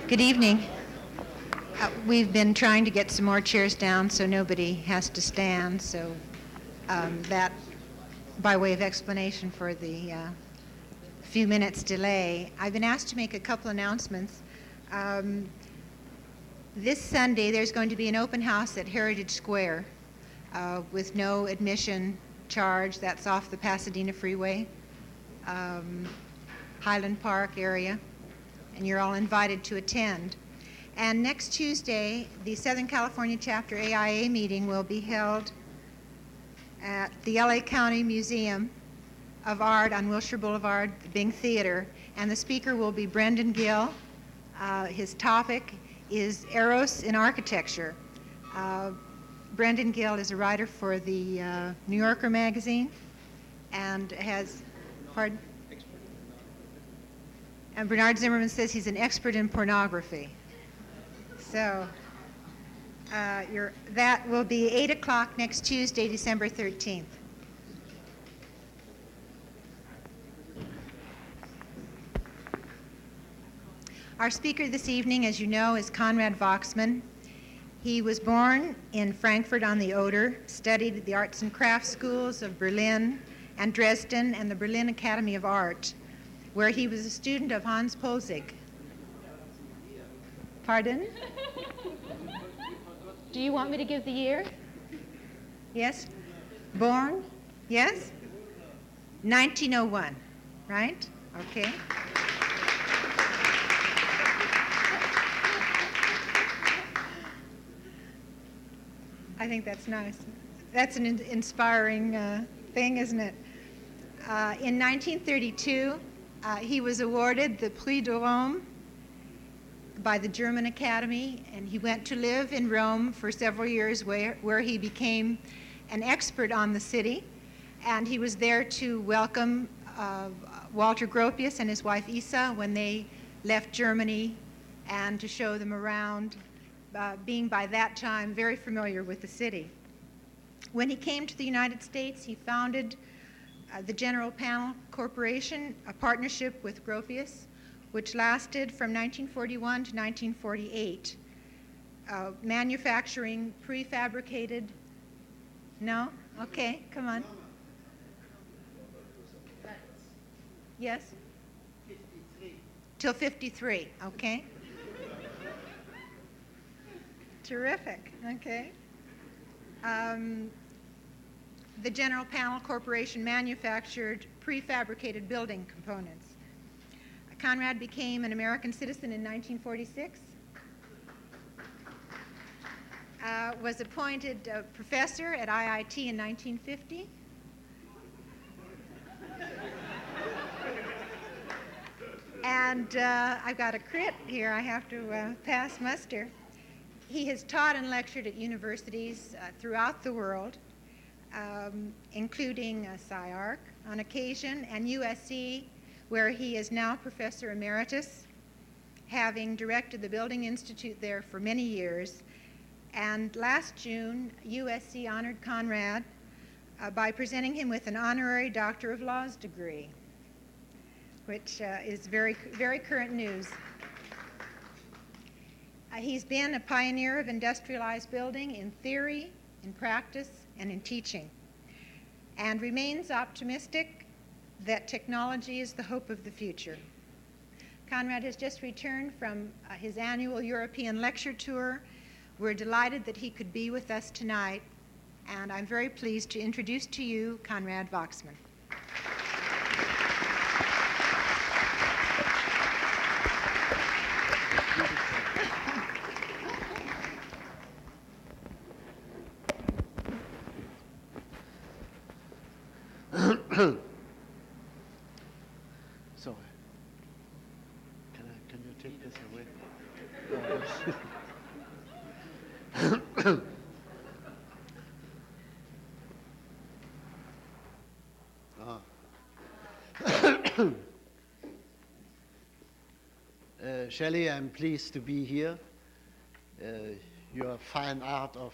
Good evening. We've been trying to get some more chairs down so nobody has to stand, so that by way of explanation for the few minutes delay. I've been asked to make a couple announcements. This Sunday there's going to be an open house at Heritage Square with no admission charge. That's off the Pasadena Freeway, Highland Park area, and you're all invited to attend. And next Tuesday, the Southern California Chapter AIA meeting will be held at the LA County Museum of Art on Wilshire Boulevard, the Bing Theater, and the speaker will be Brendan Gill. His topic is Eros in Architecture. Brendan Gill is a writer for the New Yorker magazine and has, pardon? And Bernard Zimmerman says he's an expert in pornography. So that will be 8 o'clock next Tuesday, December 13th. Our speaker this evening, as you know, is Konrad Wachsmann. He was born in Frankfurt on the Oder, studied at the arts and crafts schools of Berlin and Dresden and the Berlin Academy of Art, where he was a student of Hans Poelzig. Pardon? Do you want me to give the year? Yes? Born? Yes? 1901, right? Okay. I think that's nice. That's an inspiring thing, isn't it? In 1932, he was awarded the Prix de Rome by the German Academy, and he went to live in Rome for several years where he became an expert on the city, and he was there to welcome Walter Gropius and his wife Isa when they left Germany and to show them around, being by that time very familiar with the city. When he came to the United States, he founded the General Panel Corporation, a partnership with Gropius, which lasted from 1941 to 1948, manufacturing prefabricated. No? Okay, come on. Yes? 53. Till 53, okay. Terrific, okay. The General Panel Corporation manufactured prefabricated building components. Konrad became an American citizen in 1946, was appointed professor at IIT in 1950, and I've got a crit here I have to pass muster. He has taught and lectured at universities throughout the world, including SCI-Arc on occasion, and USC, where he is now Professor Emeritus, having directed the Building Institute there for many years. And last June, USC honored Konrad by presenting him with an honorary Doctor of Laws degree, which is very, very current news. He's been a pioneer of industrialized building in theory, in practice, and in teaching, and remains optimistic that technology is the hope of the future. Konrad has just returned from his annual European lecture tour. We're delighted that he could be with us tonight, and I'm very pleased to introduce to you Konrad Wachsmann. So, can you take this away? Shelly, I'm pleased to be here. Your fine art of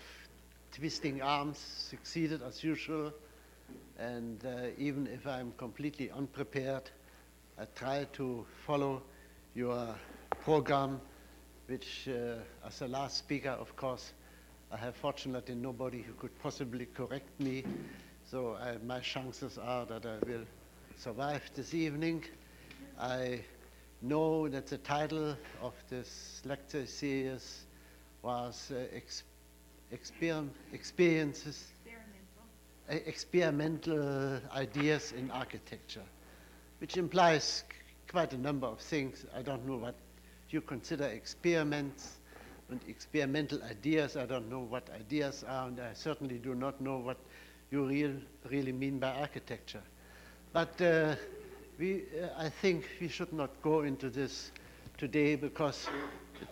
twisting arms succeeded as usual. And even if I'm completely unprepared, I try to follow your program which, as the last speaker, of course, I have fortunately nobody who could possibly correct me, so my chances are that I will survive this evening. I know that the title of this lecture series was Experimental Ideas in Architecture, which implies quite a number of things. I don't know what you consider experiments and experimental ideas. I don't know what ideas are, and I certainly do not know what you really mean by architecture. But I think we should not go into this today because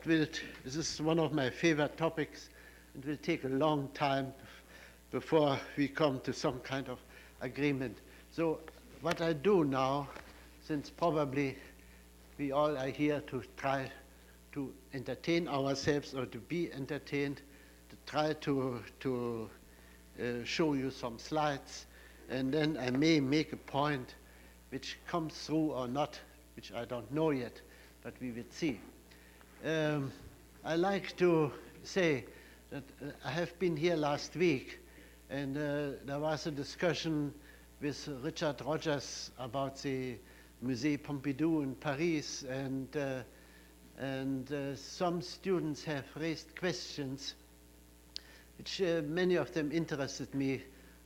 this is one of my favorite topics. It will take a long time before we come to some kind of agreement. So what I do now, since probably we all are here to try to entertain ourselves or to be entertained, to try to show you some slides, and then I may make a point which comes through or not, which I don't know yet, but we will see. I like to say that I have been here last week, and there was a discussion with Richard Rogers about the Musée Pompidou in Paris, and some students have raised questions which many of them interested me,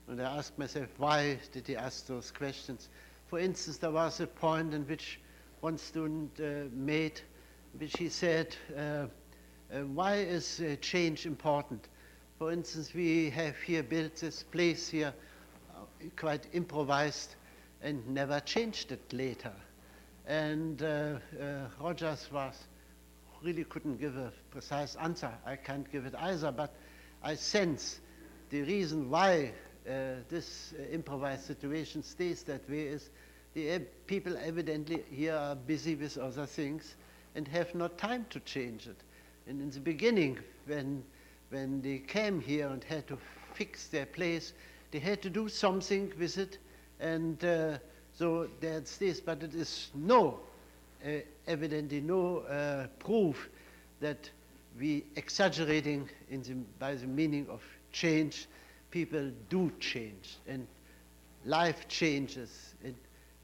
and I asked myself, why did he ask those questions? For instance, there was a point in which one student made, which he said, why is change important? For instance, we have here built this place here, quite improvised, and never changed it later. And Rogers really couldn't give a precise answer. I can't give it either, but I sense the reason why this improvised situation stays that way is the people evidently here are busy with other things and have not time to change it. And in the beginning, when they came here and had to fix their place, they had to do something with it, and so that's this. But it is evidently no proof that we exaggerating by the meaning of change. People do change, and life changes,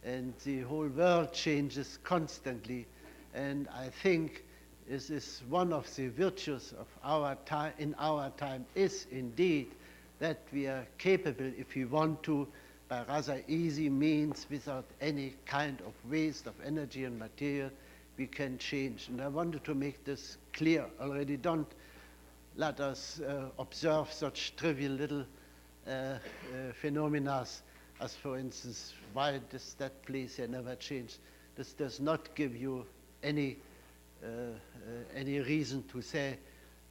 and the whole world changes constantly. And I think this is one of the virtues of our time, in our time, is indeed that we are capable, if we want to, by rather easy means, without any kind of waste of energy and material, we can change. And I wanted to make this clear already. Don't let us observe such trivial little phenomena as, for instance, why does that place here never change? This does not give you any reason to say.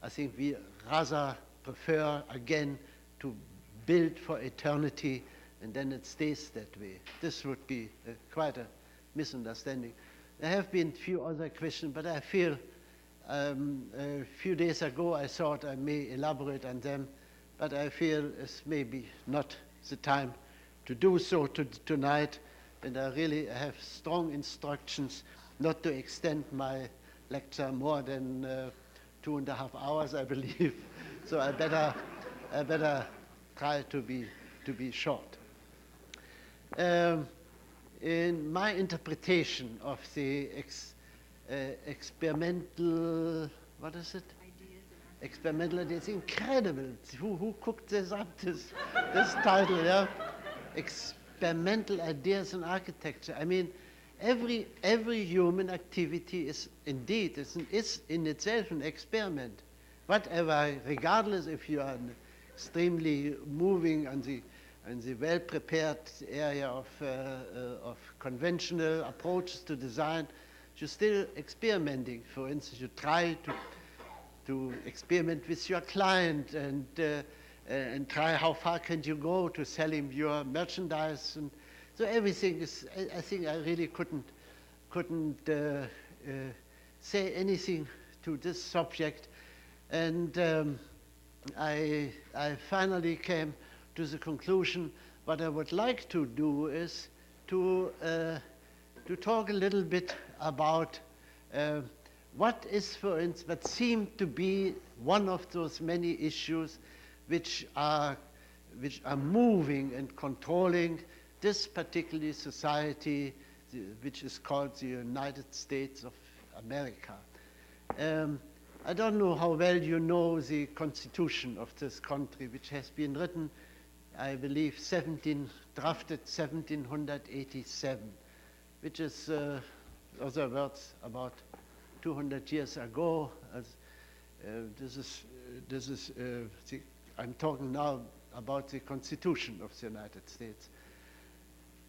I think we rather prefer, again, to build for eternity, and then it stays that way. This would be quite a misunderstanding. There have been a few other questions, but I feel a few days ago I thought I may elaborate on them, but I feel it's maybe not the time to do so tonight, and I really have strong instructions not to extend my lecture more than 2.5 hours, I believe. So I better try to be short. In my interpretation of the experimental, what is it? Experimental ideas. It's incredible. Who cooked this up? This title, yeah. Experimental ideas in architecture. I mean, every human activity is indeed is in itself an experiment. Whatever, regardless if you are extremely moving on the well-prepared area of conventional approaches to design, you're still experimenting. For instance, you try to experiment with your client and try how far can you go to sell him your merchandise. And so everything is, I think I really couldn't say anything to this subject. And I finally came to the conclusion what I would like to do is to talk a little bit about what is, for instance, what seem to be one of those many issues which are moving and controlling this particular society, which is called the United States of America. I don't know how well you know the constitution of this country, which has been written, I believe, drafted 1787, which is, other words, about 200 years ago. I'm talking now about the Constitution of the United States,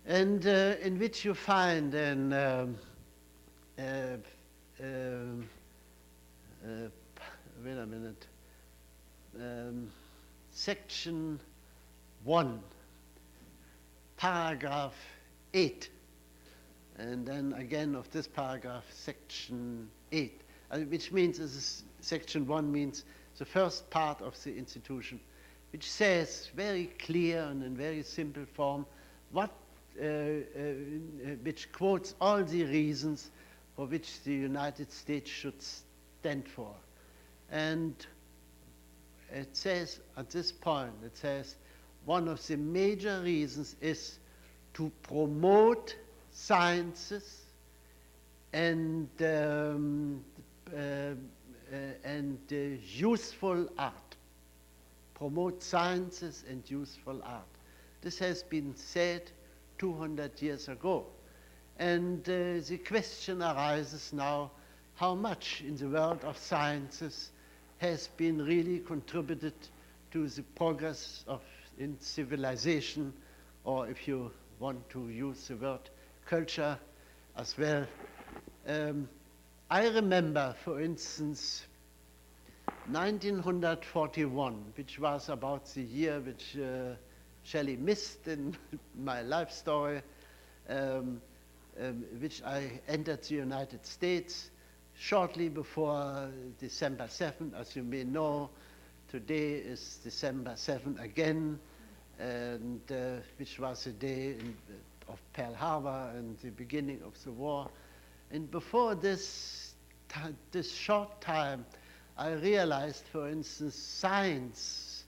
and in which you find wait a minute, section 1, paragraph 8, and then again of this paragraph, section 8, which means section 1 means the first part of the institution, which says very clear and in very simple form which quotes all the reasons for which the United States should stand for. And it says at this point, it says one of the major reasons is to promote sciences and useful art. Promote sciences and useful art. This has been said 200 years ago. And the question arises now, how much in the world of sciences has been really contributed to the progress in civilization, or if you want to use the word culture as well. I remember, for instance, 1941, which was about the year which Shelly missed in my life story, which I entered the United States shortly before December 7. As you may know, today is December 7 again, and which was the day of Pearl Harbor and the beginning of the war. And before this short time, I realized, for instance, science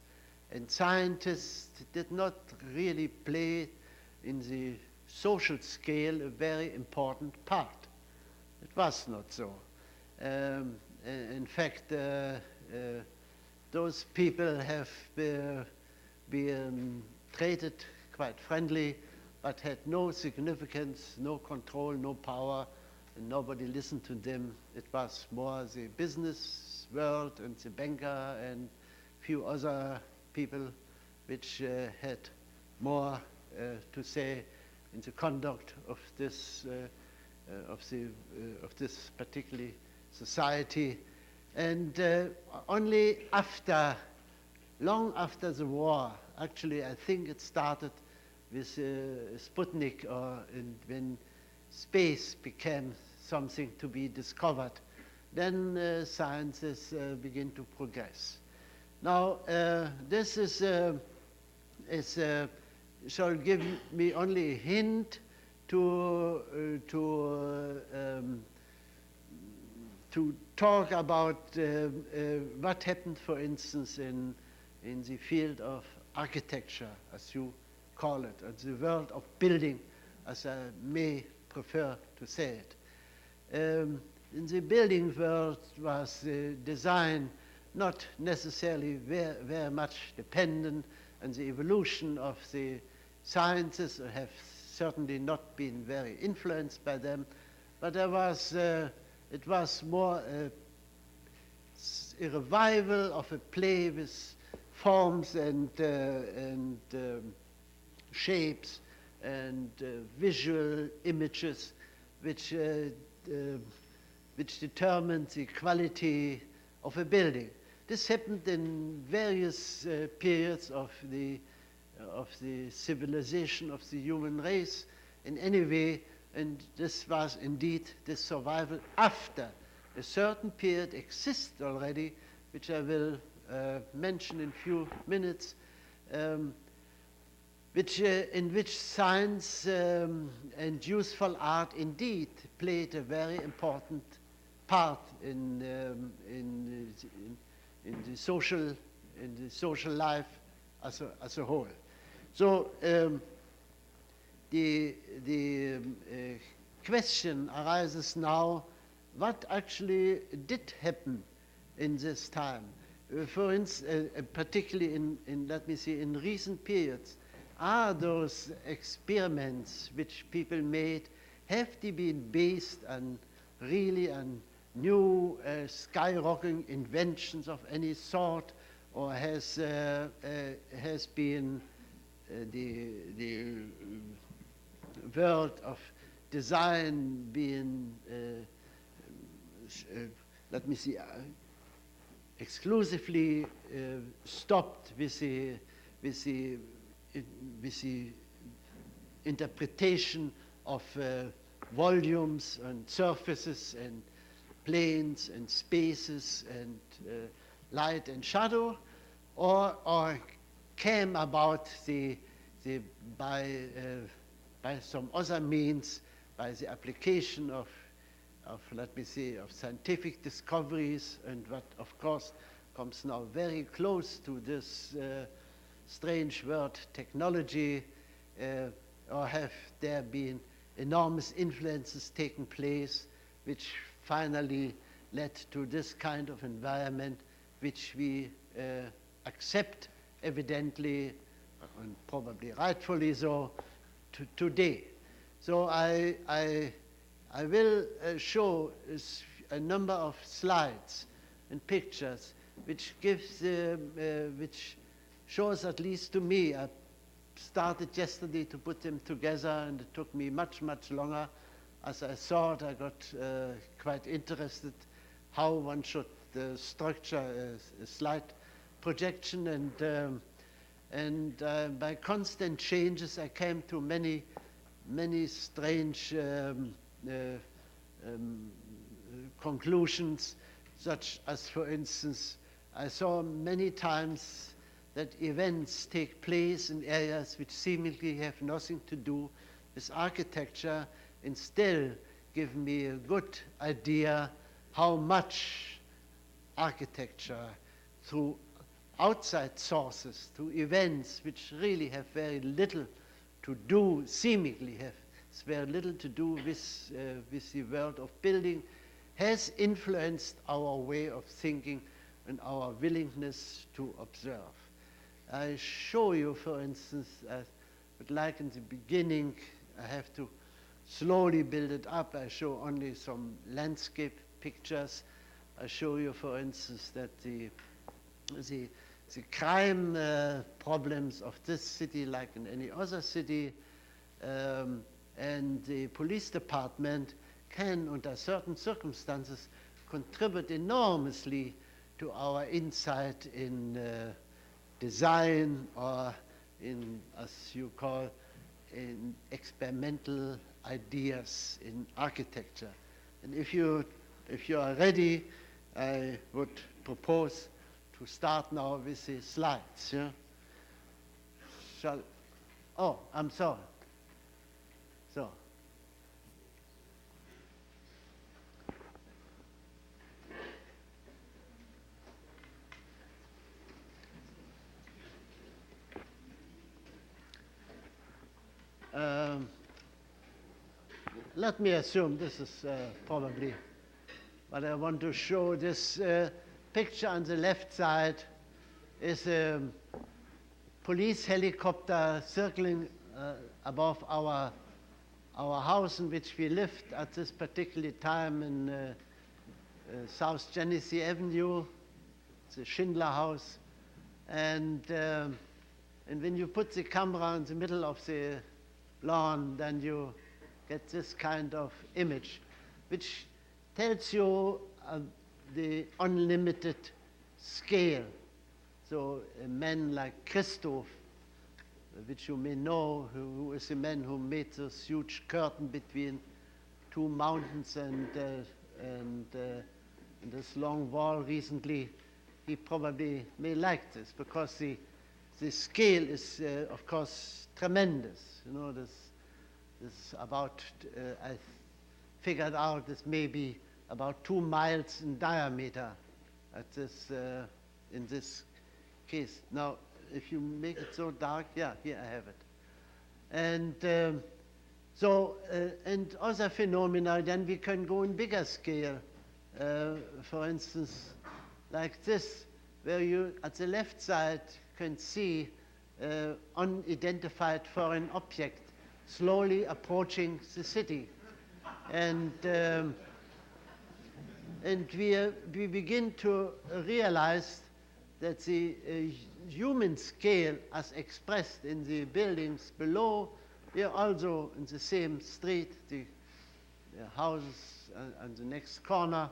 and scientists did not really play in the social scale a very important part. It was not so. In fact, those people have been treated quite friendly, but had no significance, no control, no power, and nobody listened to them. It was more the business world and the banker and few other people which had more to say in the conduct of this particular society. And only long after the war, actually I think it started with Sputnik, when space became something to be discovered, then sciences begin to progress. Now, this shall give me only a hint to talk about what happened, for instance, in the field of architecture, as you call it, or the world of building, as I may prefer to say it. In the building world was design not necessarily very much dependent on the evolution of the sciences, or have certainly not been very influenced by them, but it was more a revival of a play with forms and shapes and visual images which determined the quality of a building. This happened in various periods of the civilization of the human race in any way, and this was indeed the survival after a certain period exists already, which I will mention in a few minutes, in which science and useful art indeed played a very important part in the social life as a whole. So the question arises now: what actually did happen in this time? For instance, particularly in let me see, in recent periods, are those experiments which people made, have they been based on really on new skyrocketing inventions of any sort, or has been the world of design being let me see, exclusively stopped with the interpretation of volumes and surfaces and planes and spaces and light and shadow, or came about by some other means, by the application of let me say, of scientific discoveries, and what of course comes now very close to this strange word technology, or have there been enormous influences taking place which finally led to this kind of environment which we accept evidently, and probably rightfully so, today. So I will show a number of slides and pictures which gives, which shows, at least to me, I started yesterday to put them together, and it took me much, much longer. As I thought, I got quite interested how one should structure a slide projection, and by constant changes I came to many strange conclusions, such as, for instance, I saw many times that events take place in areas which seemingly have nothing to do with architecture, and still give me a good idea how much architecture, through outside sources, through events which really have very little to do, seemingly have very little to do with the world of building, has influenced our way of thinking and our willingness to observe. I show you, for instance, but like in the beginning, I have to slowly build it up. I show only some landscape pictures. I show you, for instance, that the crime problems of this city, like in any other city, and the police department can, under certain circumstances, contribute enormously to our insight in design, or in, as you call, in experimental ideas in architecture. And if you are ready, I would propose to start now with the slides. Yeah? Oh, I'm sorry. So. Let me assume this is probably what I want to show. This picture on the left side is a police helicopter circling above our house in which we lived at this particular time in South Genesee Avenue. It's a Schindler house. And when you put the camera in the middle of the lawn, then you get this kind of image, which tells you the unlimited scale. So a man like Christoph, which you may know, who is a man who made this huge curtain between two mountains and this long wall recently, he probably may like this, because the scale is, of course, tremendous. You know, this about, I figured out this maybe about 2 miles in diameter at this, in this case. Now, if you make it so dark, yeah, here I have it. And and other phenomena, then we can go in bigger scale. For instance, like this, where you at the left side can see unidentified foreign object slowly approaching the city. And we begin to realize that the human scale as expressed in the buildings below, we are also in the same street, the houses on the next corner,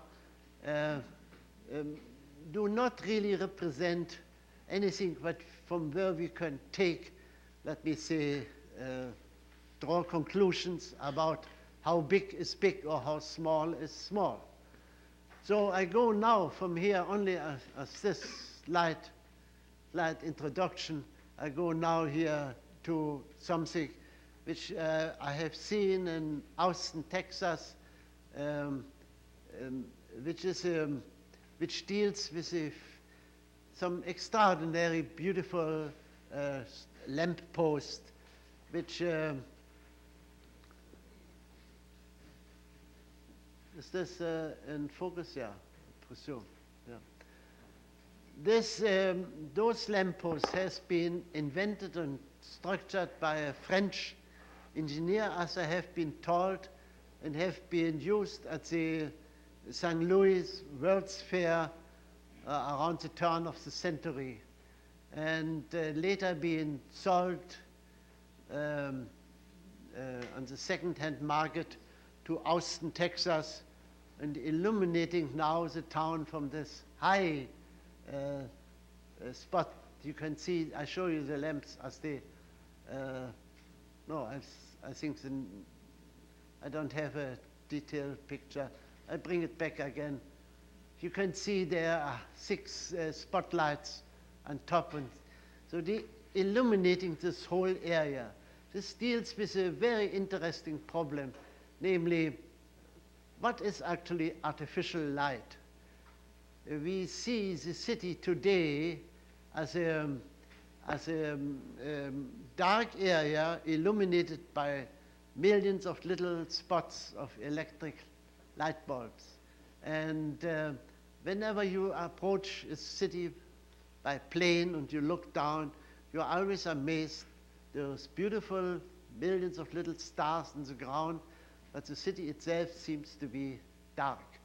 do not really represent anything but from where we can take, let me say, draw conclusions about how big is big or how small is small. So I go now from here only as this light introduction. I go now here to something which I have seen in Austin, Texas, which deals with some extraordinary, beautiful lamp post, which is this in focus? Yeah, I presume. Yeah. Those lampposts has been invented and structured by a French engineer, as I have been told, and have been used at the St. Louis World's Fair around the turn of the century, and later being sold on the second-hand market to Austin, Texas, and illuminating now the town from this high spot. You can see, I show you the lamps as they, no, I think I don't have a detailed picture. I bring it back again. You can see there are 6 spotlights on top, and so they illuminating this whole area. This deals with a very interesting problem, namely, what is actually artificial light? We see the city today as a dark area illuminated by millions of little spots of electric light bulbs. And whenever you approach a city by plane and you look down, you're always amazed. There's beautiful millions of little stars in the ground, but the city itself seems to be dark.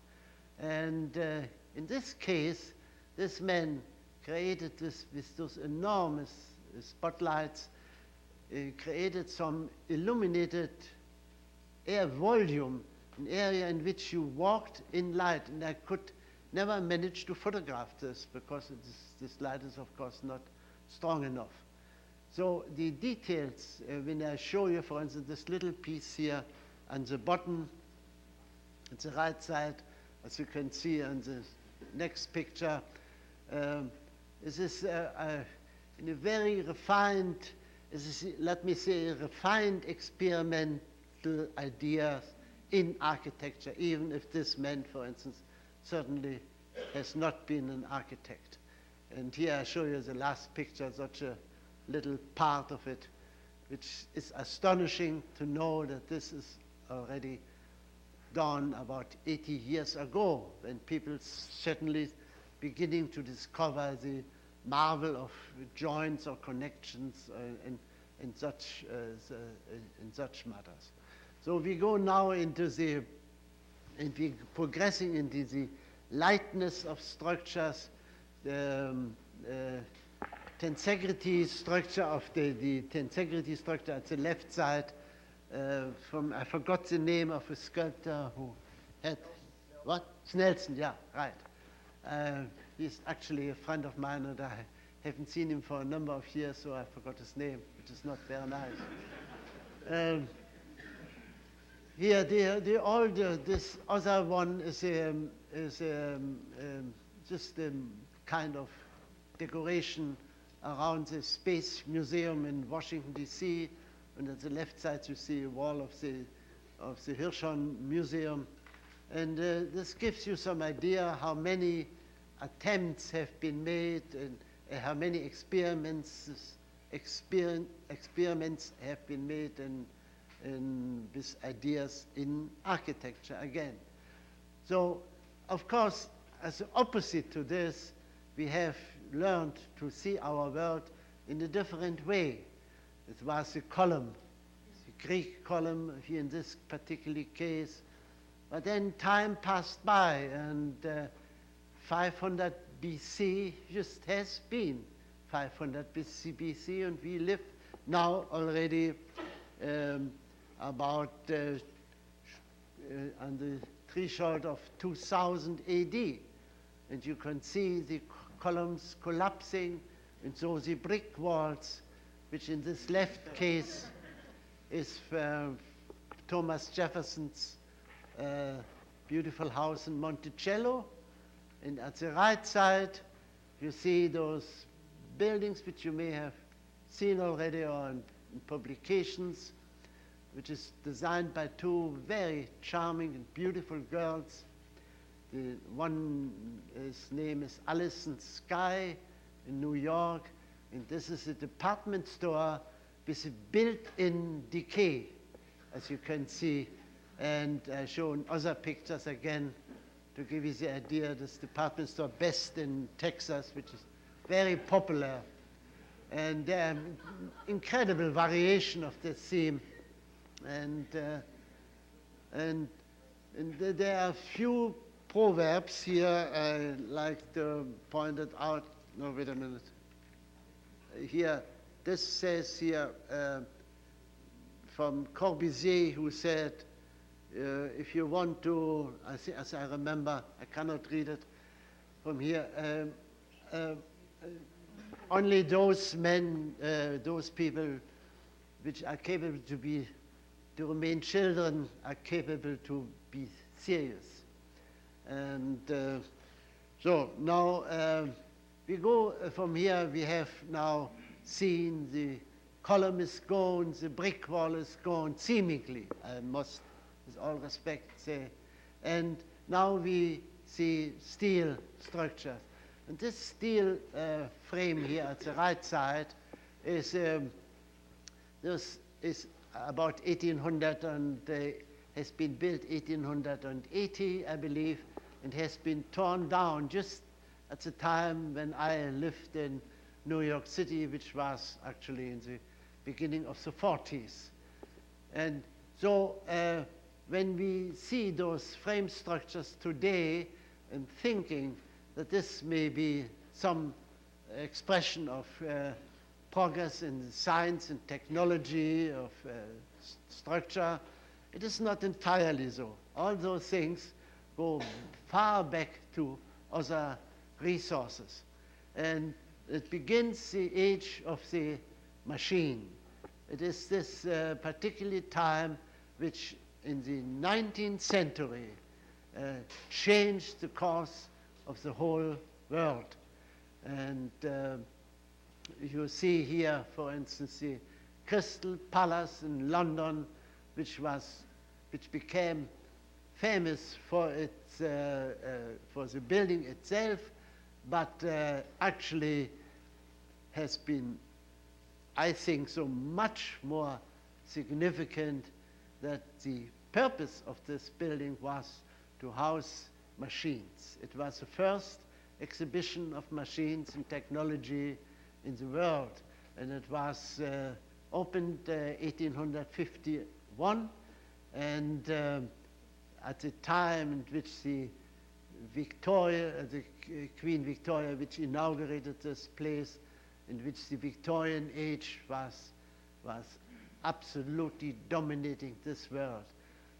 And in this case, this man created this with those enormous spotlights, created some illuminated air volume, an area in which you walked in light, and I could never manage to photograph this because this light is, of course, not strong enough. So the details, when I show you, for instance, this little piece here on the bottom, at the right side, as you can see on the next picture, this is in a very refined, let me say, refined experimental ideas in architecture, even if this man, for instance, certainly has not been an architect. And here I show you the last picture, such a little part of it, which is astonishing to know that this is already done about 80 years ago, when people certainly beginning to discover the marvel of joints or connections in such matters. So we go now into and we're progressing into the lightness of structures, the tensegrity structure of the tensegrity structure at the left side. I forgot the name of a sculptor who had, what? Snelson, yeah, right. He's actually a friend of mine, and I haven't seen him for a number of years, so I forgot his name, which is not very nice. Here, this other one is just a kind of decoration around the Space Museum in Washington, D.C., and at the left side you see a wall of the Hirshhorn Museum. And this gives you some idea how many attempts have been made and how many experiments have been made with ideas in architecture again. So, of course, as an opposite to this, we have learned to see our world in a different way. It was a column, the Greek column here in this particular case. But then time passed by, and 500 BC just has been 500 BC, and we live now already about on the threshold of 2000 AD. And you can see the columns collapsing, and so the brick walls, which in this left case is Thomas Jefferson's beautiful house in Monticello. And at the right side, you see those buildings which you may have seen already or in publications, which is designed by two very charming and beautiful girls. The one's name is Alison Skye in New York, and this is a department store with a built-in decay, as you can see, and shown other pictures again to give you the idea. This department store, best in Texas, which is very popular, and incredible variation of this theme, and there are a few proverbs here I like to point it out. No, wait a minute. Here, this says here from Corbusier, who said, if you want to, as I remember, I cannot read it from here, only those men, those people which are capable to remain children are capable to be serious. And so now we go from here, we have now seen the column is gone, the brick wall is gone, seemingly, I must, with all respect, say. And now we see steel structures. And this steel frame here at the right side is, this is about 1800 and has been built 1880, I believe, and has been torn down just at the time when I lived in New York City, which was actually in the beginning of the 40s. And so when we see those frame structures today and thinking that this may be some expression of progress in science and technology, of structure, it is not entirely so. All those things go far back to other resources. And it begins the age of the machine. It is this particular time which in the 19th century changed the course of the whole world. And you see here, for instance, the Crystal Palace in London, which became famous for its for the building itself, but actually has been, I think, so much more significant that the purpose of this building was to house machines. It was the first exhibition of machines and technology in the world, and it was opened 1851, and at the time in which the Queen Victoria, which inaugurated this place, in which the Victorian age was absolutely dominating this world.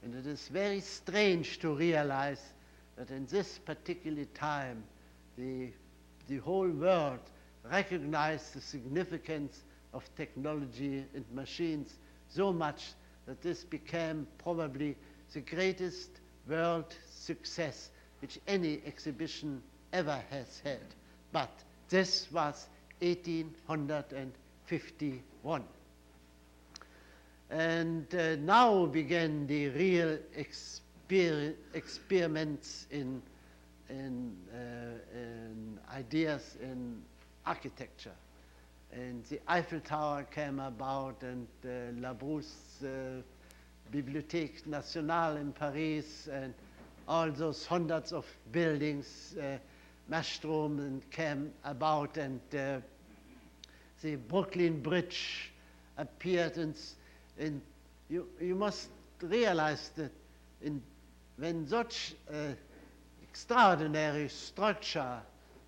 And it is very strange to realize that in this particular time, the whole world recognized the significance of technology and machines so much that this became probably the greatest world success which any exhibition ever has had. But this was 1851. And now began the real experience experiments in ideas in architecture. And the Eiffel Tower came about, and Labrousse Bibliothèque Nationale in Paris, and all those hundreds of buildings, Mastrom, and came about, and the Brooklyn Bridge appeared, and you must realize that when such extraordinary structure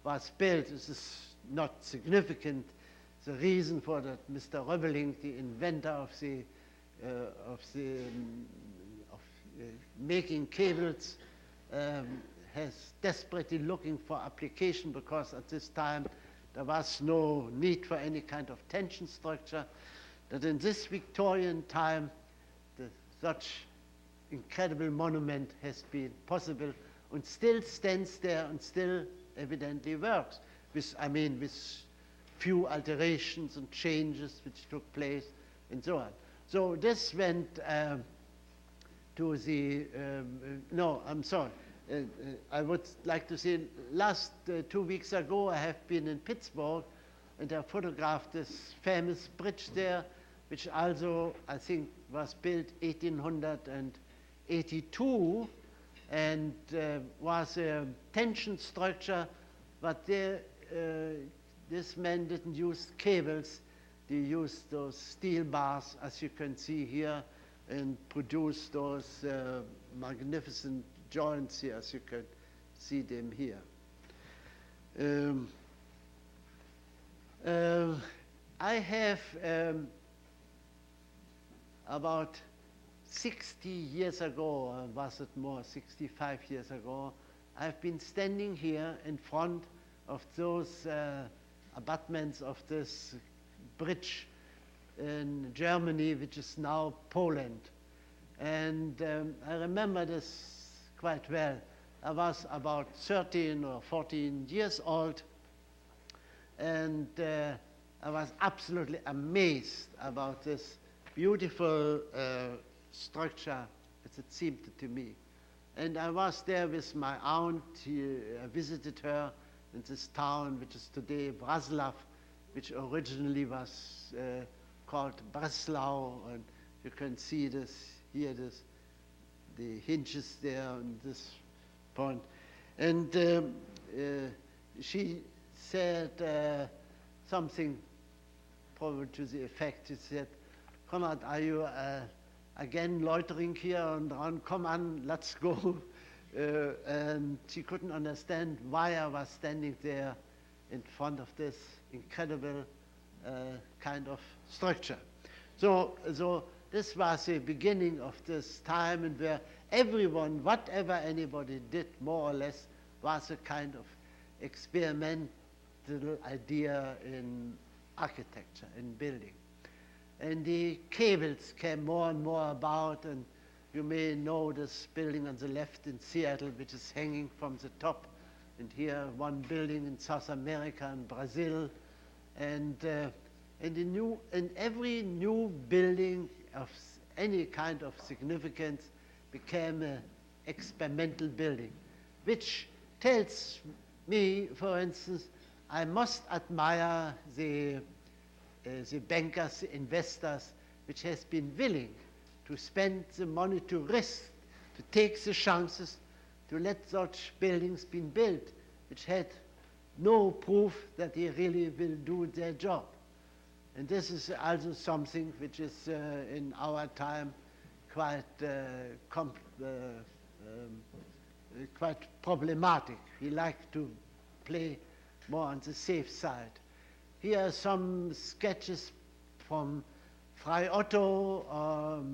was built, this is not significant. The reason for that, Mr. Röbeling, the inventor of making cables, has desperately looking for application, because at this time there was no need for any kind of tension structure. That in this Victorian time, such incredible monument has been possible and still stands there and still evidently works with few alterations and changes which took place and so on. So this went to the, no, I'm sorry. I would like to say, last 2 weeks ago, I have been in Pittsburgh, and I photographed this famous bridge there, which also, I think, was built 1882, and was a tension structure, but there, this man didn't use cables. They used those steel bars, as you can see here, and produced those magnificent joints here, as you can see them here. I have about 60 years ago, or was it more, 65 years ago, I've been standing here in front of those abutments of this bridge in Germany, which is now Poland. And I remember this quite well. I was about 13 or 14 years old, and I was absolutely amazed about this beautiful structure, as it seemed to me. And I was there with my aunt. I visited her in this town, which is today Wrocław, which originally was called Breslau, and you can see this here, the hinges there on this point. And she said something probably to the effect, she said, "Konrad, are you again loitering here and on? Come on, let's go." And she couldn't understand why I was standing there in front of this incredible kind of structure. So this was the beginning of this time, and where everyone, whatever anybody did, more or less, was a kind of experimental idea in architecture, in building. And the cables came more and more about, and you may know this building on the left in Seattle, which is hanging from the top, and here one building in South America and Brazil, and every new building of any kind of significance became an experimental building, which tells me, for instance, I must admire the bankers, the investors, which has been willing to spend the money, to risk, to take the chances, to let such buildings be built, which had no proof that they really will do their job. And this is also something which is in our time quite problematic. We like to play more on the safe side. Here are some sketches from Frei Otto.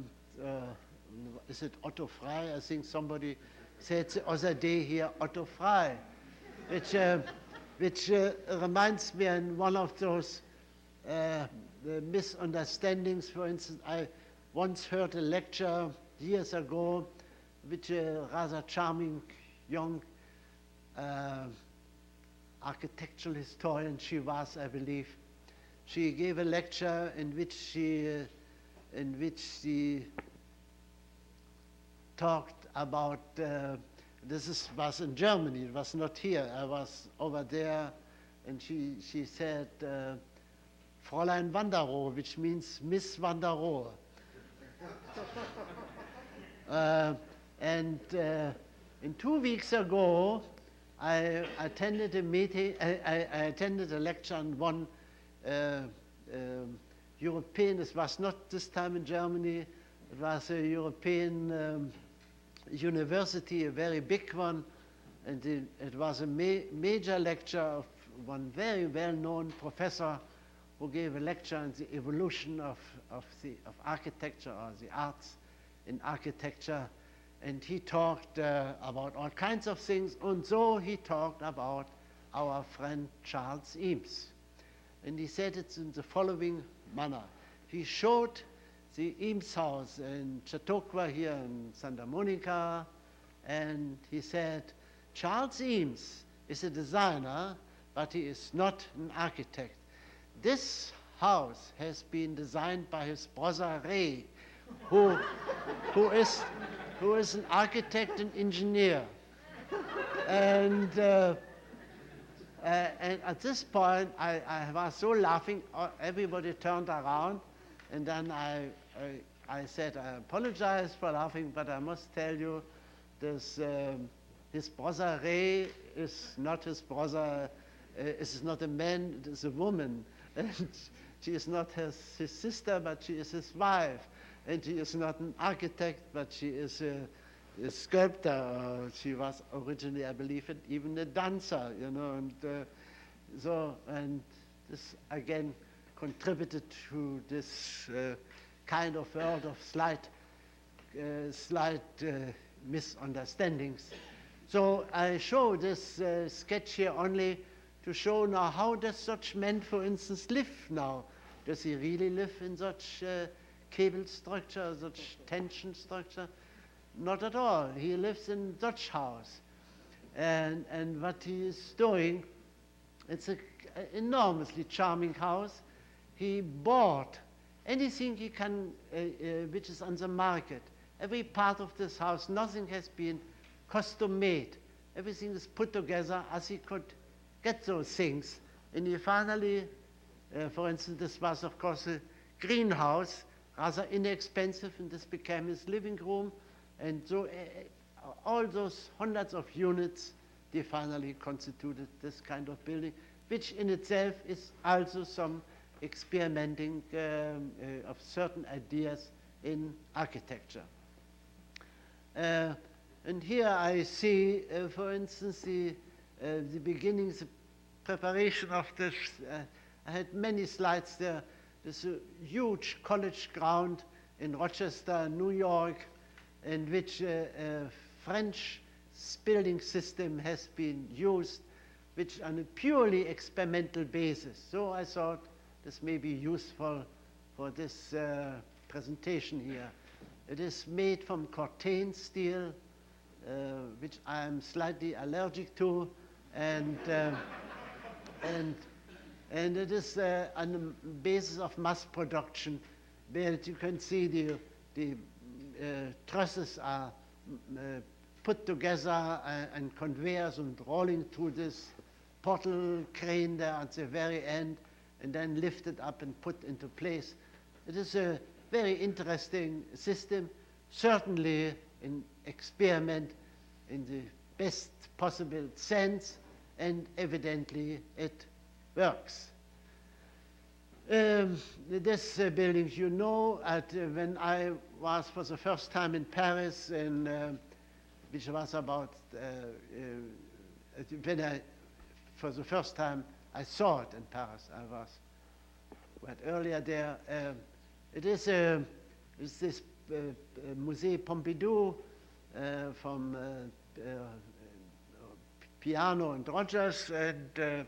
Is it Otto Frei? I think somebody said the other day here, Otto Frei, which reminds me of one of those the misunderstandings. For instance, I once heard a lecture years ago, which a rather charming young architectural historian she was, I believe. She gave a lecture in which she talked about, was in Germany, it was not here. I was over there, and she said, Fräulein Wanderroh, which means Miss Wanderroh. And 2 weeks ago, I attended a meeting, I attended a lecture on one European, it was not this time in Germany, it was a European university, a very big one, and it was a major lecture of one very well-known professor who gave a lecture on the evolution of architecture, or the arts in architecture, and he talked about all kinds of things, and so he talked about our friend Charles Eames. And he said it in the following manner. He showed the Eames house in Chautauqua here in Santa Monica, and he said, Charles Eames is a designer, but he is not an architect. This house has been designed by his brother Ray, who is an architect and engineer. And at this point, I was so laughing, everybody turned around, and then I said, I apologize for laughing, but I must tell you, this, his brother Ray is not his brother, is not a man, it is a woman. And she is not his sister, but she is his wife. And she is not an architect, but she is a sculptor. She was originally, I believe, even a dancer, you know. And this again contributed to this kind of world of slight misunderstandings. So I show this sketch here only to show now how does such man, for instance, live now. Does he really live in such cable structure, such tension structure? Not at all. He lives in Dutch house. And what he is doing, it's an enormously charming house. He bought anything he can, which is on the market. Every part of this house, nothing has been custom made. Everything is put together as he could get those things. And he finally, for instance, this was of course a greenhouse, rather inexpensive, and this became his living room. And so all those hundreds of units, they finally constituted this kind of building, which in itself is also some experimenting of certain ideas in architecture. And here I see, for instance, the beginnings, the preparation of this. I had many slides there. There's a huge college ground in Rochester, New York, in which a French building system has been used, which on a purely experimental basis. So I thought this may be useful for this presentation here. It is made from corten steel, which I am slightly allergic to, and it is on the basis of mass production, where you can see the trusses are put together and conveyors and rolling through this portal crane there at the very end, and then lifted up and put into place. It is a very interesting system, certainly an experiment in the best possible sense, and evidently it works. This building, you know, when I was for the first time in Paris, which was about, for the first time I saw it in Paris. I was quite earlier there. It is this Musée Pompidou from Piano and Rogers, and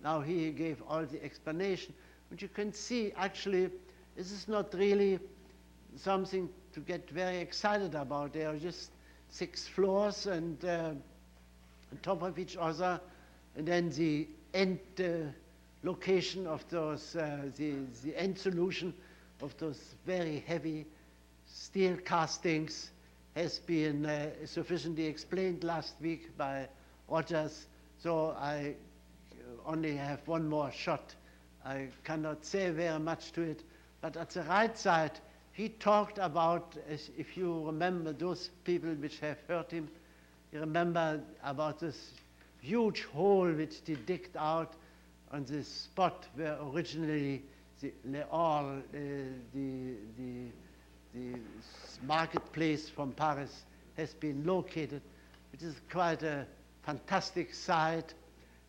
now he gave all the explanation. But you can see, actually, this is not really something to get very excited about. There are just 6 floors and on top of each other, and then the end location of those, the end solution of those very heavy steel castings has been sufficiently explained last week by Rogers, so I only have one more shot. I cannot say very much to it, but at the right side, he talked about, if you remember those people which have heard him, you remember about this huge hole which they digged out on the spot where originally the marketplace from Paris has been located, which is quite a fantastic site.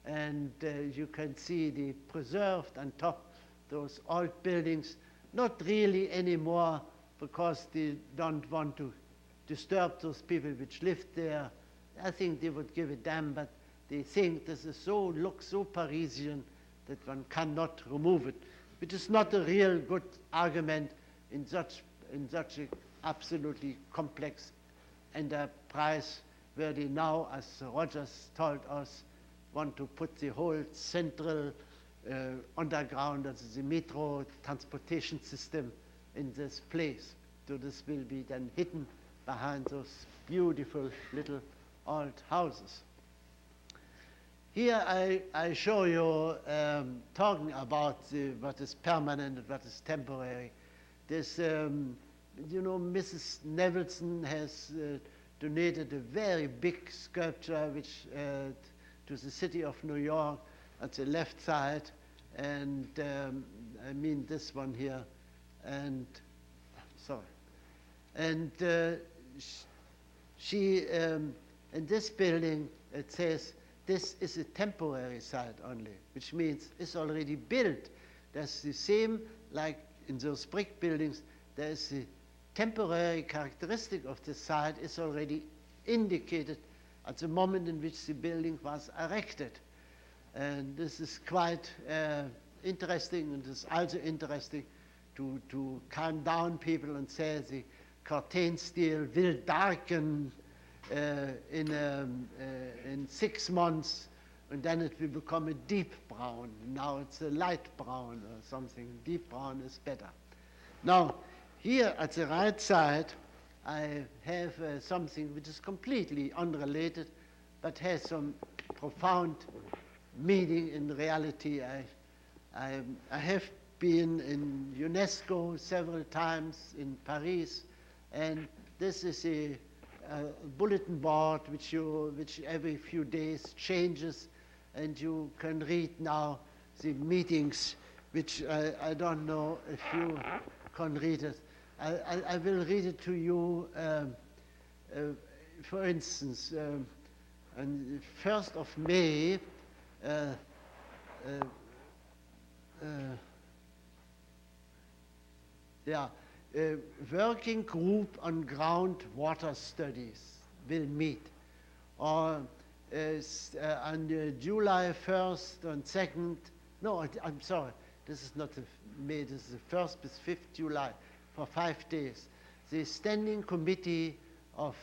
And you can see the preserved on top those old buildings, not really anymore because they don't want to disturb those people which lived there. I think they would give a damn, but they think this is looks so Parisian that one cannot remove it, which is not a real good argument in such an absolutely complex enterprise where they now, as Rogers told us, want to put the whole central underground, as the metro transportation system in this place. So this will be then hidden behind those beautiful little old houses. Here I show you talking about what is permanent and what is temporary. This, you know, Mrs. Nevelson has donated a very big sculpture which to the city of New York at the left side, and I mean this one here, and sorry, and she in this building it says this is a temporary site only, which means it's already built. That's the same like in those brick buildings. There is a temporary characteristic of the site is already indicated at the moment in which the building was erected. And this is quite interesting, and it's also interesting to calm down people and say the curtain steel will darken in 6 months, and then it will become a deep brown. Now it's a light brown or something. Deep brown is better. Now, here at the right side, I have something which is completely unrelated, but has some profound meaning in reality. I have been in UNESCO several times in Paris, and this is a bulletin board which every few days changes, and you can read now the meetings, which I don't know if you can read it. I will read it to you. For instance, on the 1st of May, working group on groundwater studies will meet. Or on July 1st and 2nd, no, I'm sorry, this is not the May, this is the 1st to 5th July, for 5 days. The Standing Committee of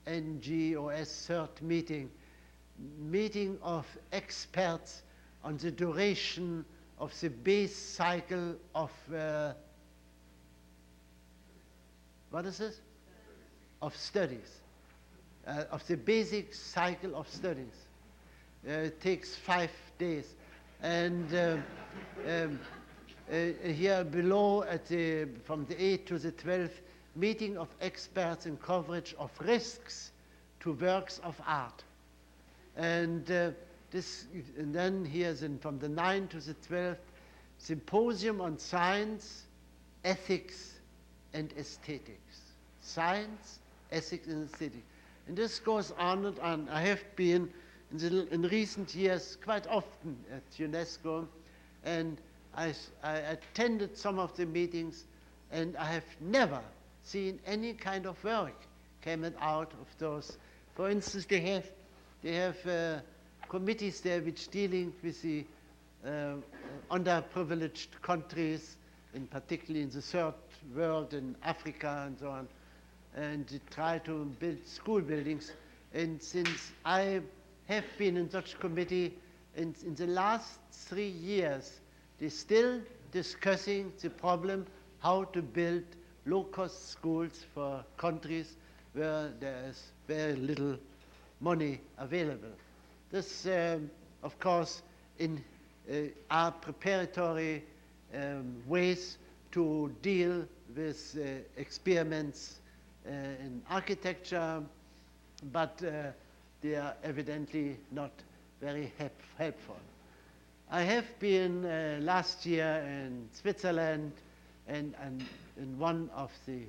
NGOS third meeting of experts on the duration of the base cycle of, what is this? Of studies, of the basic cycle of studies. It takes 5 days. And here below, from the 8th to the 12th, meeting of experts in coverage of risks to works of art. And then here's from the 9th to the 12th, symposium on science, ethics, and aesthetics. Science, ethics, and aesthetics. And this goes on and on. I have been in recent years quite often at UNESCO, and I attended some of the meetings, and I have never seen any kind of work came out of those. For instance, they have committees there which dealing with the underprivileged countries, in particularly in the third world, in Africa and so on, and they try to build school buildings. And since I have been in such committee, in the last 3 years, they're still discussing the problem how to build low-cost schools for countries where there is very little money available. This, of course, are preparatory ways to deal with experiments in architecture, but they are evidently not very helpful. I have been last year in Switzerland, and in one of the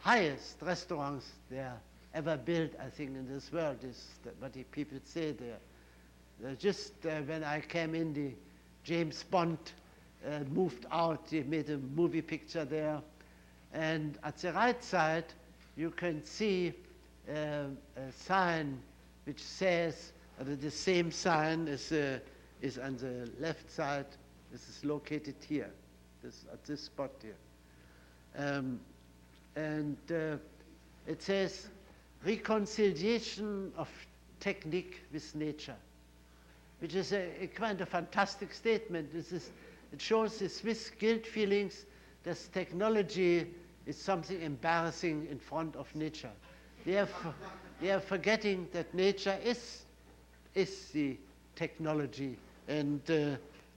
highest restaurants there ever built, I think, in this world, is what the people say there. Just when I came in, the James Bond moved out. They made a movie picture there. And at the right side, you can see a sign which says, the same sign is on the left side. This is located here, at this spot here. It says, reconciliation of technique with nature, which is a kind of fantastic statement. It shows the Swiss guilt feelings that technology is something embarrassing in front of nature. They are forgetting that nature is the technology, and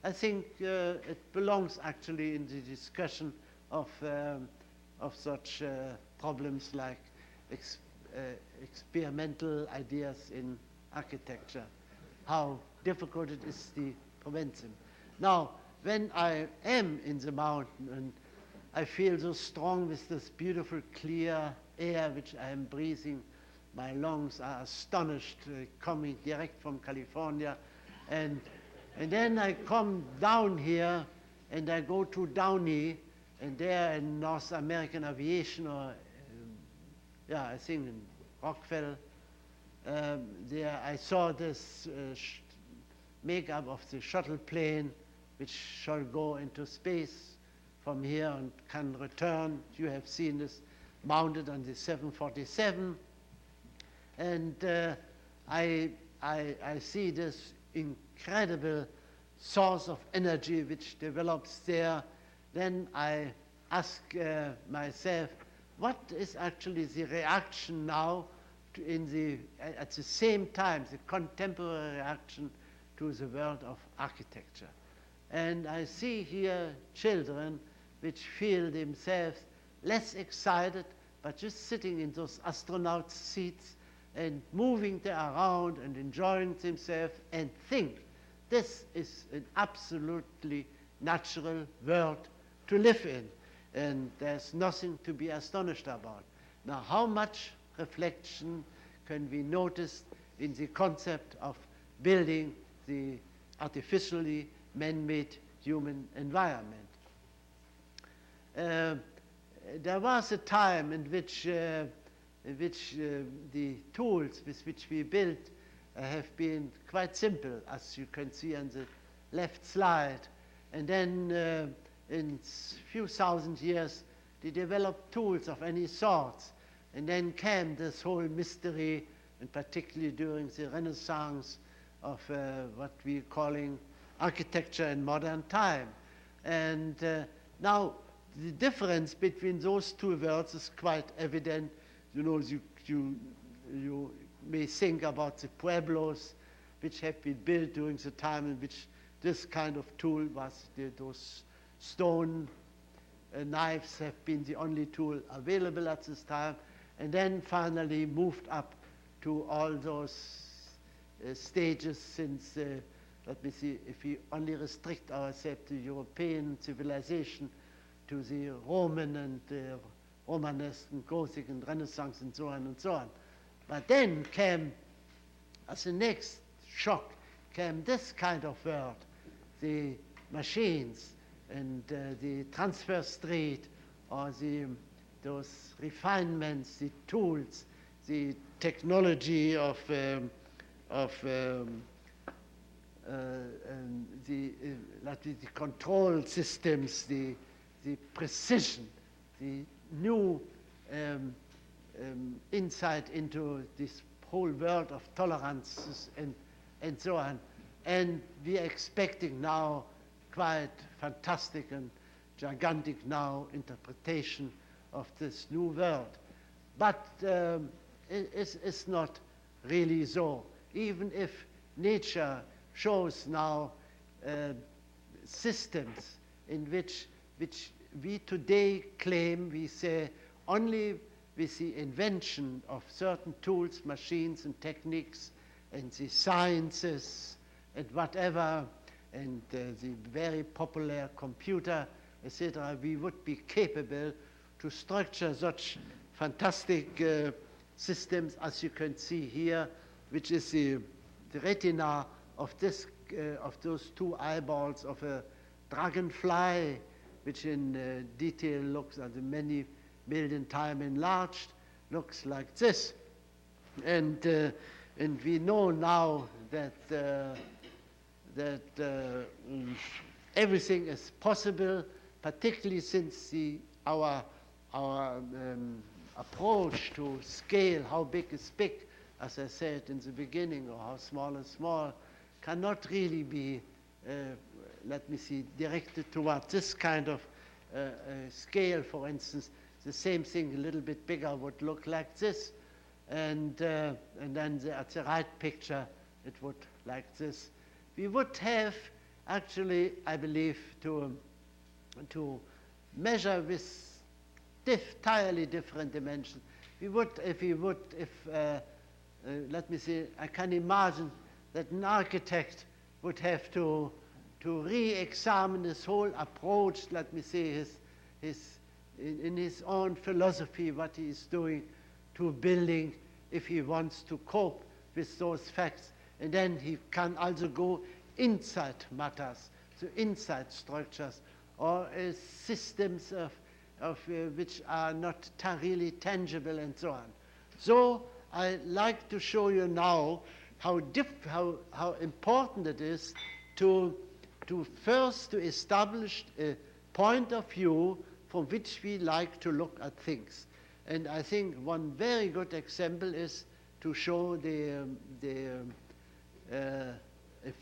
I think it belongs actually in the discussion of such problems like experimental ideas in architecture, how difficult it is to prevent them. Now, when I am in the mountain and I feel so strong with this beautiful clear air which I am breathing, my lungs are astonished, coming direct from California, and then I come down here and I go to Downey, and there in North American Aviation, or I think in Rockville, there I saw this makeup of the shuttle plane which shall go into space from here and can return. You have seen this mounted on the 747. And I see this incredible source of energy which develops there. Then I ask myself, what is actually the reaction now at the same time, the contemporary reaction to the world of architecture? And I see here children which feel themselves less excited, but just sitting in those astronaut seats and moving there around and enjoying themselves, and think this is an absolutely natural world to live in, and there's nothing to be astonished about. Now, how much reflection can we notice in the concept of building the artificially man-made human environment? There was a time in which the tools with which we built have been quite simple, as you can see on the left slide. And then in a few thousand years, they developed tools of any sort. And then came this whole mystery, and particularly during the Renaissance, of what we're calling architecture in modern time. And now the difference between those two worlds is quite evident. You know, you may think about the pueblos which have been built during the time in which this kind of tool was, those stone knives have been the only tool available at this time, and then finally moved up to all those stages since, let me see, if we only restrict ourselves to European civilization, to the Roman and Romanesque and Gothic and Renaissance and so on and so on. But then came, as the next shock, came this kind of world, the machines and the transfer street, or those refinements, the tools, the technology of the control systems, the precision, the new insight into this whole world of tolerances and so on. And we are expecting now quite fantastic and gigantic now interpretation of this new world. But it's not really so. Even if nature shows now systems in which we today claim, we say, only with the invention of certain tools, machines, and techniques, and the sciences, and whatever, and the very popular computer, etc., we would be capable to structure such fantastic systems as you can see here, which is the retina of those two eyeballs of a dragonfly, which in detail looks at the many million times enlarged, looks like this. And we know now that everything is possible, particularly since our approach to scale, how big is big, as I said in the beginning, or how small is small, cannot really be, let me see, directed toward this kind of scale. For instance, the same thing a little bit bigger would look like this, and then at the right picture it would like this. We would have actually, I believe, to measure with entirely different dimensions. Let me see, I can imagine that an architect would have to re-examine his whole approach, let me see, in his own philosophy, what he is doing to building, if he wants to cope with those facts. And then he can also go inside matters, so inside structures, or systems of which are not really tangible, and so on. So I like to show you now how important it is to first establish a point of view from which we like to look at things. And I think one very good example is to show a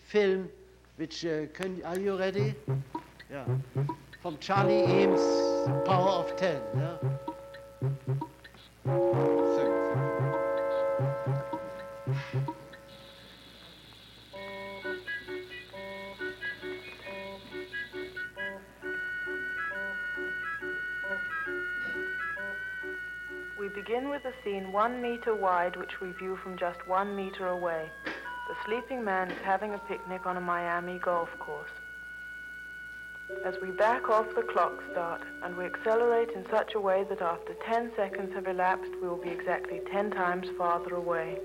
film which are you ready? Yeah. From Shelly Eames, Power of 10. Yeah? We begin with a scene 1 meter wide, which we view from just 1 meter away. The sleeping man is having a picnic on a Miami golf course. As we back off, the clocks start, and we accelerate in such a way that after 10 seconds have elapsed, we will be exactly 10 times farther away.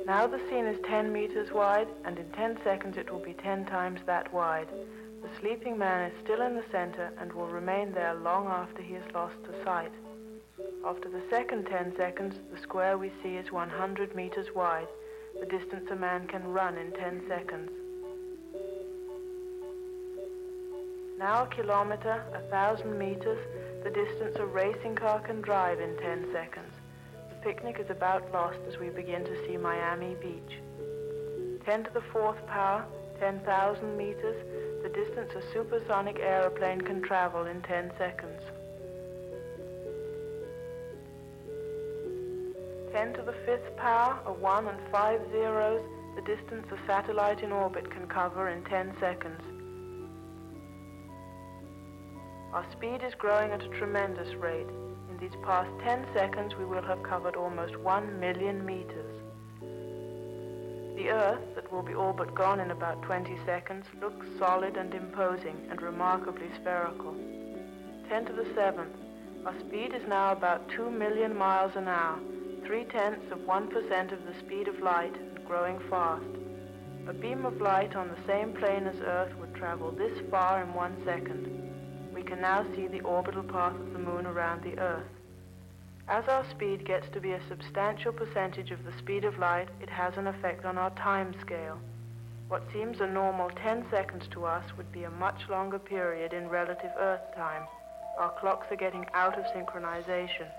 Now the scene is 10 meters wide, and in 10 seconds it will be 10 times that wide. The sleeping man is still in the center and will remain there long after he has lost to sight. After the second 10 seconds, the square we see is 100 meters wide, the distance a man can run in 10 seconds. Now a kilometer, 1,000 meters, the distance a racing car can drive in 10 seconds. The picnic is about lost as we begin to see Miami Beach. 10 to the 4th power, 10,000 meters, the distance a supersonic aeroplane can travel in 10 seconds. 10 to the 5th power, a 1 and 5 zeros, the distance a satellite in orbit can cover in 10 seconds. Our speed is growing at a tremendous rate. In these past 10 seconds, we will have covered almost 1 million meters. The Earth, that will be all but gone in about 20 seconds, looks solid and imposing and remarkably spherical. 10 to the 7th, our speed is now about 2 million miles an hour, 0.3% of the speed of light, and growing fast. A beam of light on the same plane as Earth would travel this far in 1 second. We can now see the orbital path of the Moon around the Earth. As our speed gets to be a substantial percentage of the speed of light, it has an effect on our time scale. What seems a normal 10 seconds to us would be a much longer period in relative Earth time. Our clocks are getting out of synchronization.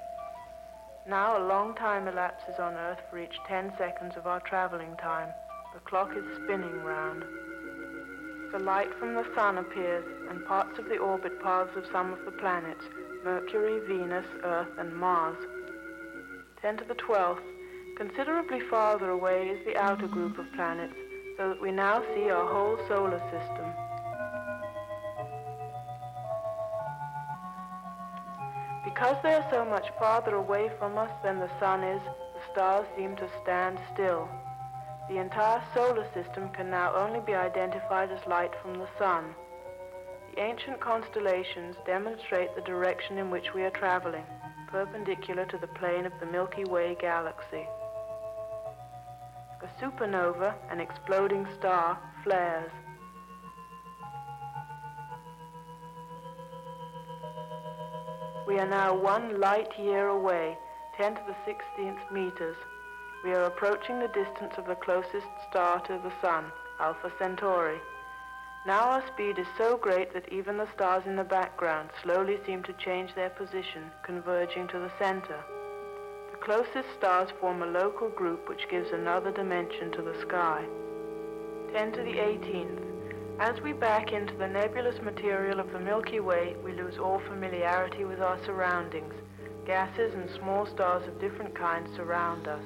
Now a long time elapses on Earth for each 10 seconds of our traveling time. The clock is spinning round. The light from the Sun appears, and parts of the orbit paths of some of the planets, Mercury, Venus, Earth, and Mars. 10 to the 12th, considerably farther away is the outer group of planets, so that we now see our whole solar system. Because they are so much farther away from us than the Sun is, the stars seem to stand still. The entire solar system can now only be identified as light from the Sun. The ancient constellations demonstrate the direction in which we are traveling, perpendicular to the plane of the Milky Way galaxy. A supernova, an exploding star, flares. We are now 1 light year away, 10 to the 16th meters. We are approaching the distance of the closest star to the Sun, Alpha Centauri. Now our speed is so great that even the stars in the background slowly seem to change their position, converging to the center. The closest stars form a local group which gives another dimension to the sky. 10 to the 18th. As we back into the nebulous material of the Milky Way, we lose all familiarity with our surroundings. Gases and small stars of different kinds surround us.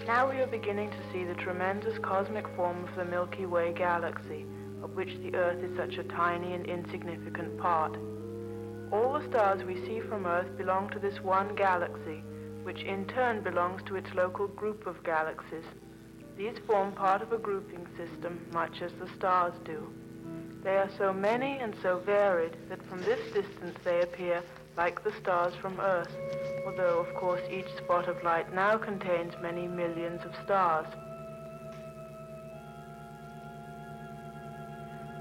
Now we are beginning to see the tremendous cosmic form of the Milky Way galaxy, of which the Earth is such a tiny and insignificant part. All the stars we see from Earth belong to this one galaxy, which in turn belongs to its local group of galaxies. These form part of a grouping system, much as the stars do. They are so many and so varied that from this distance they appear like the stars from Earth, although of course each spot of light now contains many millions of stars.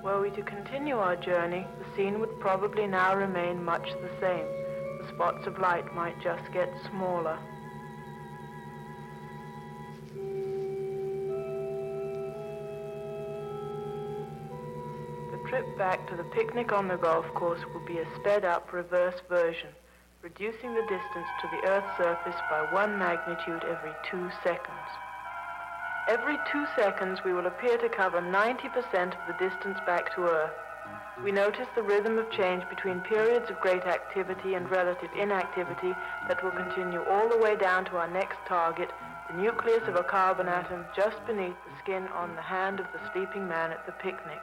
Were we to continue our journey, the scene would probably now remain much the same. The spots of light might just get smaller. The trip back to the picnic on the golf course will be a sped-up reverse version, reducing the distance to the Earth's surface by 1 magnitude every 2 seconds. Every 2 seconds we will appear to cover 90% of the distance back to Earth. We notice the rhythm of change between periods of great activity and relative inactivity that will continue all the way down to our next target, the nucleus of a carbon atom just beneath the skin on the hand of the sleeping man at the picnic.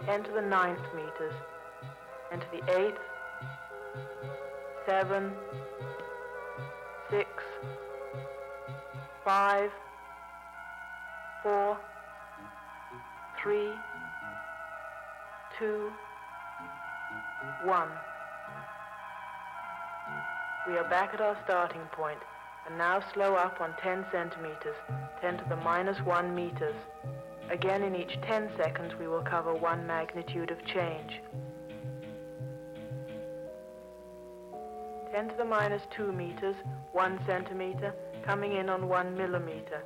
Enter the 9th meters. Enter the 8th, 7, 6, 5, 4, 3, 2, 1. We are back at our starting point, and now slow up on 10 centimeters, 10 to the -1 meters. Again, in each 10 seconds, we will cover 1 magnitude of change. 10 to the -2 meters, 1 centimeter, coming in on 1 millimeter.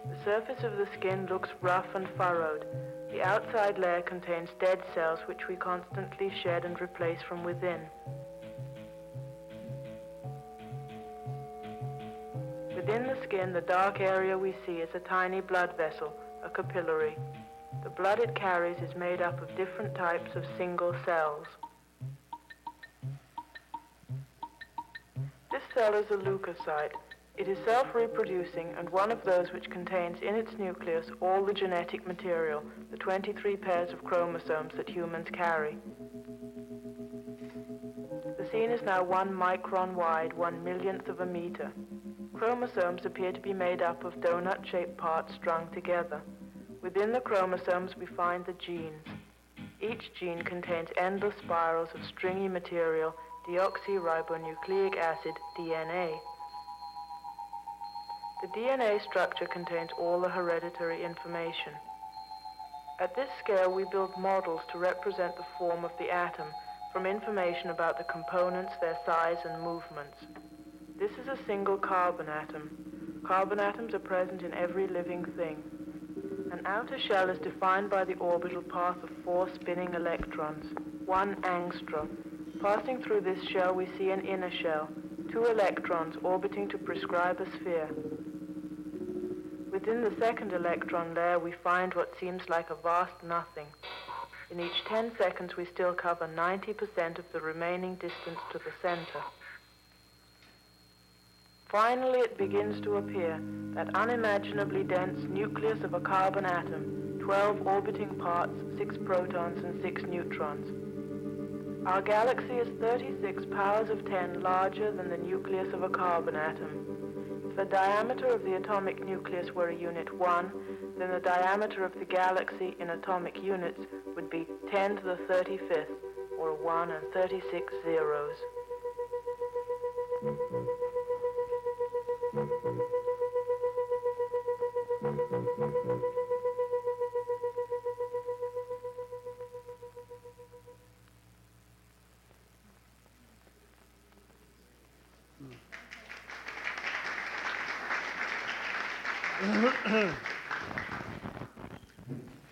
The surface of the skin looks rough and furrowed. The outside layer contains dead cells which we constantly shed and replace from within. Within the skin, the dark area we see is a tiny blood vessel, a capillary. The blood it carries is made up of different types of single cells. This cell is a leukocyte. It is self-reproducing and one of those which contains in its nucleus all the genetic material, the 23 pairs of chromosomes that humans carry. The scene is now 1 micron wide, 1/1,000,000th of a meter. Chromosomes appear to be made up of donut-shaped parts strung together. Within the chromosomes we find the genes. Each gene contains endless spirals of stringy material, deoxyribonucleic acid, DNA. The DNA structure contains all the hereditary information. At this scale, we build models to represent the form of the atom from information about the components, their size, and movements. This is a single carbon atom. Carbon atoms are present in every living thing. An outer shell is defined by the orbital path of 4 spinning electrons. 1 angstrom. Passing through this shell, we see an inner shell, 2 electrons orbiting to prescribe a sphere. Within the second electron layer, we find what seems like a vast nothing. In each 10 seconds, we still cover 90% of the remaining distance to the center. Finally, it begins to appear, that unimaginably dense nucleus of a carbon atom, 12 orbiting parts, 6 protons and 6 neutrons. Our galaxy is 36 powers of 10 larger than the nucleus of a carbon atom. If the diameter of the atomic nucleus were a unit 1, then the diameter of the galaxy in atomic units would be 10 to the 35th, or 1 and 36 zeros.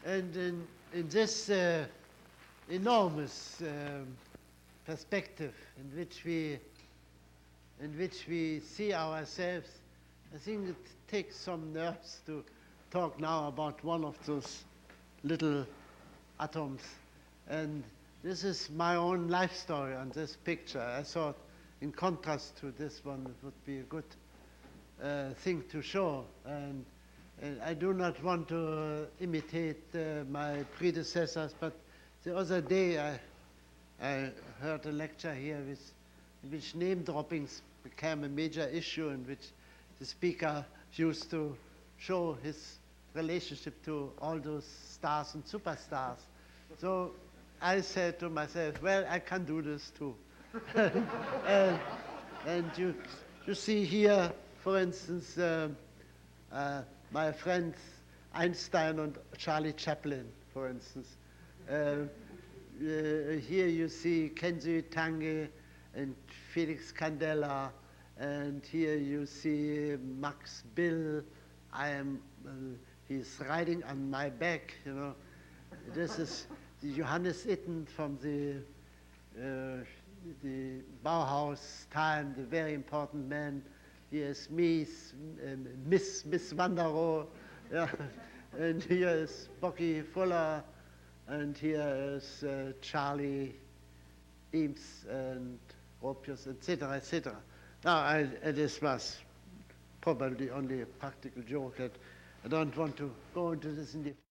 And in this enormous perspective in which we see ourselves, I think it takes some nerves to talk now about one of those little atoms. And this is my own life story on this picture. I thought, in contrast to this one, it would be a good thing to show. And I do not want to imitate my predecessors, but the other day I heard a lecture here in which name droppings became a major issue, in which the speaker used to show his relationship to all those stars and superstars. So I said to myself, well, I can do this too. and you see here, for instance, my friends Einstein and Charlie Chaplin, for instance. Here you see Kenji Tange and Felix Candela, and here you see Max Bill. He's riding on my back, you know. This is Johannes Itten from the Bauhaus time, the very important man. Here's me, Miss Wanderow, yeah. And here is Bucky Fuller, and here is Charlie Eames and Gropius, etc., etc. Now, this was probably only a practical joke. I don't want to go into this in depth.